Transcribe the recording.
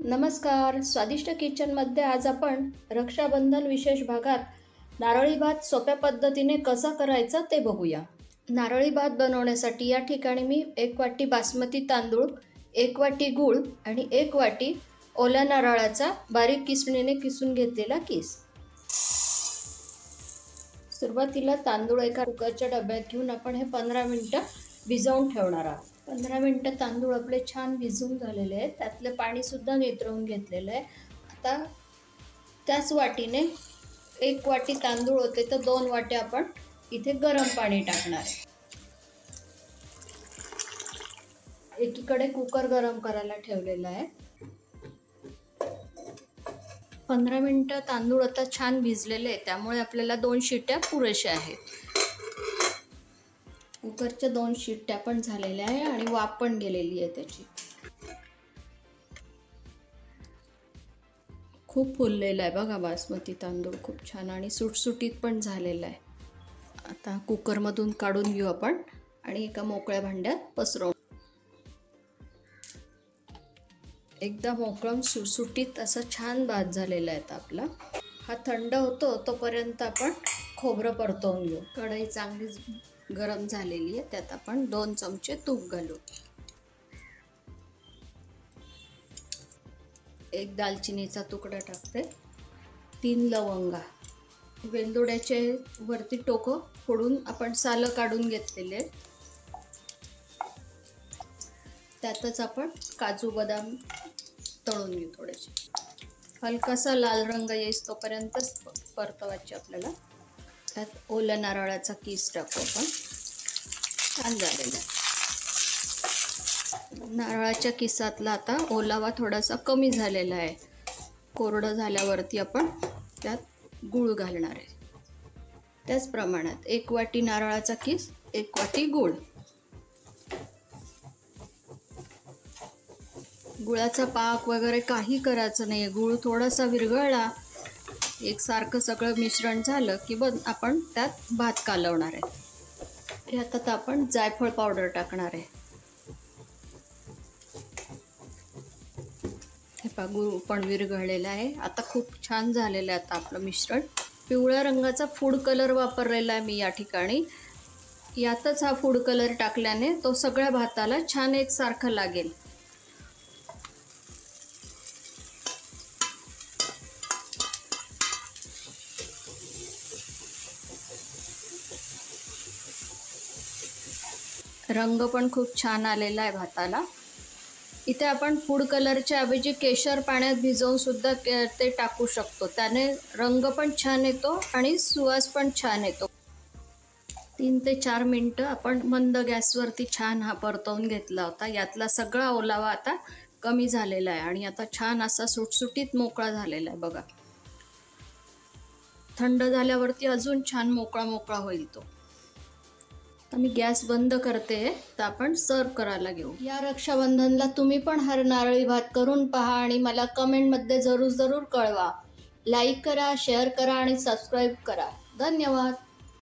नमस्कार, स्वादिष्ट किचनमध्ये आज आपण रक्षाबंधन विशेष भागात नारळी भात सोप्या पद्धतीने कसा करायचा ते बघूया। नारळी भात बनवण्यासाठी या ठिकाणी मी 1 वाटी बासमती तांदूळ, 1 वाटी गूळ आणि 1 वाटी ओल्या नारळाचा बारीक किसणीने किसून घेतलेला किस। सुरुवातीला तांदूळ एका कुकरच्या डब्यात घेऊन आपण हे 15 मिनिटं भिजवून ठेवणार आहोत। 15 मिनिटं तांदूळ आपले छान भिजून झालेले आहेत, त्यातले पाणी सुद्धा निथळून घेतलेलं आहे। आता त्याच वाटीने 1 वाटी तांदूळ होते तर 2 वाटी आपण इथे गरम पाणी टाकणार आहे। एकीकडे कुकर गरम करायला ठेवलेला आहे। 15 मिनिटं तांदूळ आता छान भिजलेले आहे, त्यामुळे आपल्याला 2 शिट्ट्या पुरेशा आहेत। कुकरच्या 2 शिट्ट्या पण झालेल्या आहे आणि वाफ पण गेलेली आहे त्याची। खूप फुललेला आहे बघा बासमती तांदूळ, खूप छान आणि सुटसुटीत पण झालेला आहे। आता कुकरमधून काढून घेऊ आपण आणि एका मोकळ्या भांड्यात पसरवू। एकदा मोकळं सुटसुटीत असं छान भात झालेला आहे आपला। हा थंड होतो तोपर्यंत आपण खोबरं परतवून घेऊ। कढई चांगली गरम झालेली आहे, त्यात आपण 2 चमचे तूप घालू। 1 दालचिनीचा तुकडा टाकते, 3 लवंगा, वेलदोड्याचे वरती टोकं फोडून आपण सालं काढून घेतलेले आहेत। त्यातच आपण काजू बदाम तळून घेऊ थोडेसे। हलकासा लाल रंग येईस तोपर्यंतच परतवायचे आपल्याला। त्यात ओल्या नारळाचा किस टाकू आपण। छान झालेला आहे। नारळाच्या किसातला आता ओलावा थोडासा कमी झालेला आहे। कोरडं झाल्यावरती आपण त्यात गूळ घालणार आहे। त्याच प्रमाणात 1 वाटी नारळाचा किस, 1 वाटी गूळ। गुळाचा पाक वगैरे काही करायचं नाही, गूळ थोडासा विरघळला, एकसारखं सगळं मिश्रण झालं की आपण त्यात भात कालवणार आहे। यात आपण जायफळ पावडर टाकणार आहे। हे पहा गूळ पण विरघळलेला आहे। आता खूप छान झालेलं आहे आता आपलं मिश्रण। पिवळ्या रंगाचा फूड कलर वापरलेला आहे मी या ठिकाणी। यातच हा फूड कलर टाकल्याने तो सगळ्या भाताला छान एकसारखं लागेल। रंग पण खूप छान आलेला आहे भाताला। इथे आपण फूड कलरच्या ऐवजी केशर पाण्यात भिजवून सुद्धा ते टाकू शकतो, त्याने रंग पण छान येतो आणि सुवास पण छान येतो। 3 ते 4 मिनिटं आपण मंद गॅसवरती छान हा परतवून घेतला होता। यातला सगळा ओलावा आता कमी झालेला आहे आणि आता छान असा सुटसुटीत मोकळा झालेला आहे बघा। थंड झाल्यावरती अजून छान मोकळा मोकळा होईल तो। आता मी गॅस बंद करते, तर आपण सर्व करायला घेऊ। या रक्षाबंधनला तुम्ही पण हा नारळी भात करून पहा आणि मला कमेंटमध्ये जरूर कळवा। लाईक करा, शेअर करा आणि सबस्क्राईब करा। धन्यवाद।